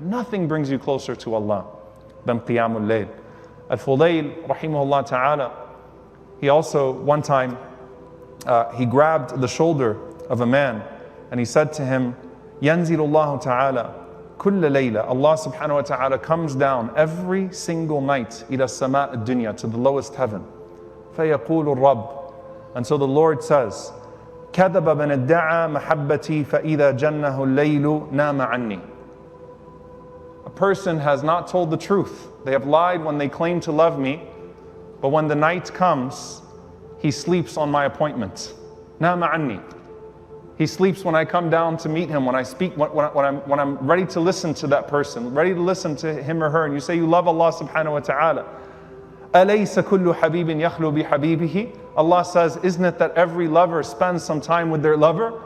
Nothing brings you closer to Allah than Qiyamul Layl. Al-Fudayl, rahimahullah ta'ala, he also, one time, he grabbed the shoulder of a man and he said to him, Yanzilullahu ta'ala, kulla layla. Allah subhanahu wa ta'ala comes down every single night, ila sama' ad-dunya, to the lowest heaven. فَيَقُولُ الرَّبِّ. And so the Lord says, كَذَبَ مَنِ ادَّعَى مَحَبَّتِي فَإِذَا جَنَّهُ اللَّيْلُ نَامَ عَنِّي. A person has not told the truth. They have lied when they claim to love me, but when the night comes, he sleeps on my appointment. نَامَ عَنِّي. He sleeps when I come down to meet him, when I speak, when I'm ready to listen to that person, ready to listen to him or her, and you say you love Allah subhanahu wa ta'ala. أَلَيْسَ كُلُّ حَبِيبٍ يَخْلُو بِحَبِيبِهِ. Allah says, isn't it that every lover spends some time with their lover?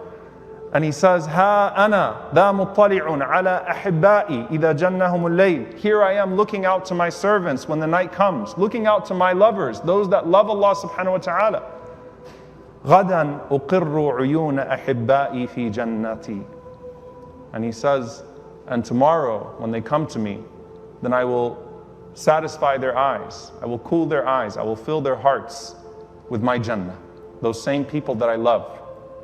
And he says, هَا أَنَا ذَا مُطَّلِعٌ عَلَى أَحِبَّائِي إِذَا جَنَّهُمُ اللَّيْلِ. Here I am looking out to my servants when the night comes, looking out to my lovers, those that love Allah subhanahu wa ta'ala. غَدًا أُقِرُّ عُيُونَ أَحِبَّائِي فِي جَنَّتِي. And he says, and tomorrow when they come to me, then I will satisfy their eyes, I will cool their eyes, I will fill their hearts with my Jannah. Those same people that I love.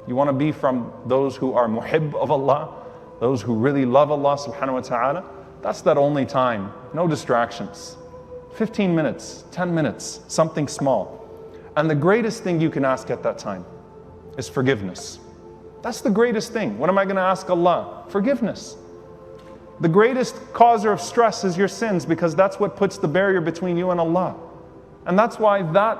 You want to be from those who are muhib of Allah, those who really love Allah subhanahu wa ta'ala? That's that only time, no distractions. 15 minutes, 10 minutes, something small. And the greatest thing you can ask at that time is forgiveness. That's the greatest thing. What am I going to ask Allah? Forgiveness. The greatest causer of stress is your sins, because that's what puts the barrier between you and Allah. And that's why that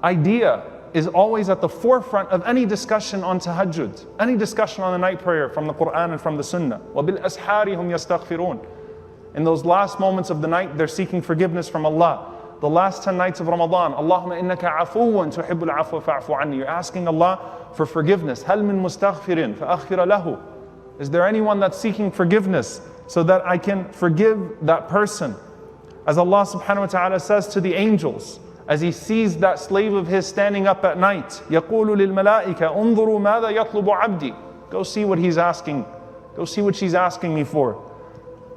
idea is always at the forefront of any discussion on tahajjud, any discussion on the night prayer from the Quran and from the Sunnah. وَبِالْأَسْحَارِ هُمْ يَسْتَغْفِرُونَ. In those last moments of the night, they're seeking forgiveness from Allah. The last 10 nights of Ramadan, Allahumma innaka afuwan tuhibbul afwa fa'fu anni. You're asking Allah for forgiveness. هَلْ مِن مُسْتَغْفِرٍ فَأَغْفِرَ لَهُ. Is there anyone that's seeking forgiveness so that I can forgive that person? As Allah subhanahu wa ta'ala says to the angels, as He sees that slave of His standing up at night, يَقُولُ لِلْمَلَائِكَ أُنظُرُوا مَاذَا يَطْلُبُ عَبْدِي. Go see what he's asking. Go see what she's asking me for.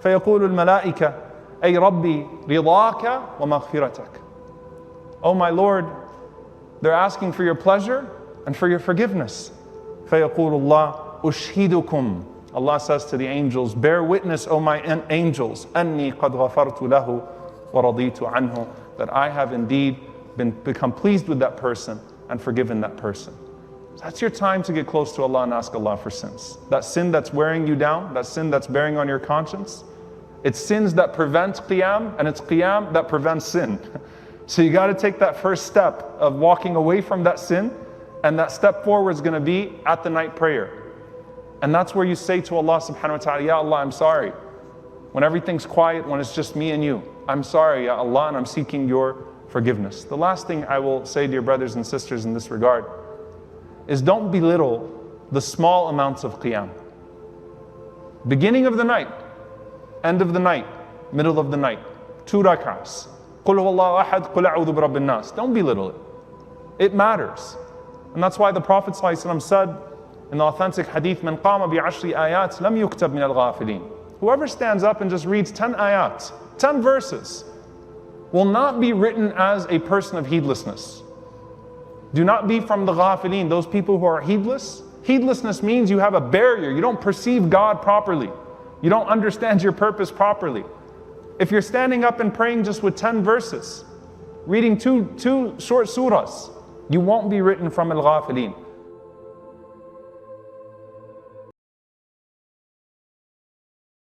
فَيَقُولُ الْمَلَائِكَ أَيْ رَبِّي رِضَاكَ وَمَغْفِرَتَكَ. Oh my Lord, they're asking for your pleasure and for your forgiveness. فَيَقُولُ اللَّهُ أُشْهِدُكُمْ. Allah says to the angels, bear witness, O my angels, أَنِّي قَدْ غَفَرْتُ لَهُ وَرَضِيتُ عَنْهُ. That I have indeed become pleased with that person and forgiven that person. So that's your time to get close to Allah and ask Allah for sins. That sin that's wearing you down, that sin that's bearing on your conscience, it's sins that prevent qiyam, and it's qiyam that prevents sin. So you got to take that first step of walking away from that sin, and that step forward is going to be at the night prayer. And that's where you say to Allah subhanahu wa ta'ala, Ya Allah, I'm sorry. When everything's quiet, when it's just me and you, I'm sorry, Ya Allah, and I'm seeking your forgiveness. The last thing I will say, dear brothers and sisters, in this regard, is don't belittle the small amounts of qiyam. Beginning of the night, end of the night, middle of the night, 2 rak'ahs. قُلْ هُوَ اللَّهُ أَحَدْ قُلْ أَعُوذُ بِرَبِّ النَّاسِ. Don't belittle it. It matters. And that's why the Prophet ﷺ said in the authentic hadith, مَنْ قَامَ بِعَشْرِ آيَاتٍ لَمْ يُكْتَبْ مِنَ الْغَافِلِينَ. Whoever stands up and just reads 10 ayat, 10 verses, will not be written as a person of heedlessness. Do not be from the ghafilin, those people who are heedless. Heedlessness means you have a barrier. You don't perceive God properly. You don't understand your purpose properly. If you're standing up and praying just with 10 verses, reading two short surahs, you won't be written from al-ghafilin.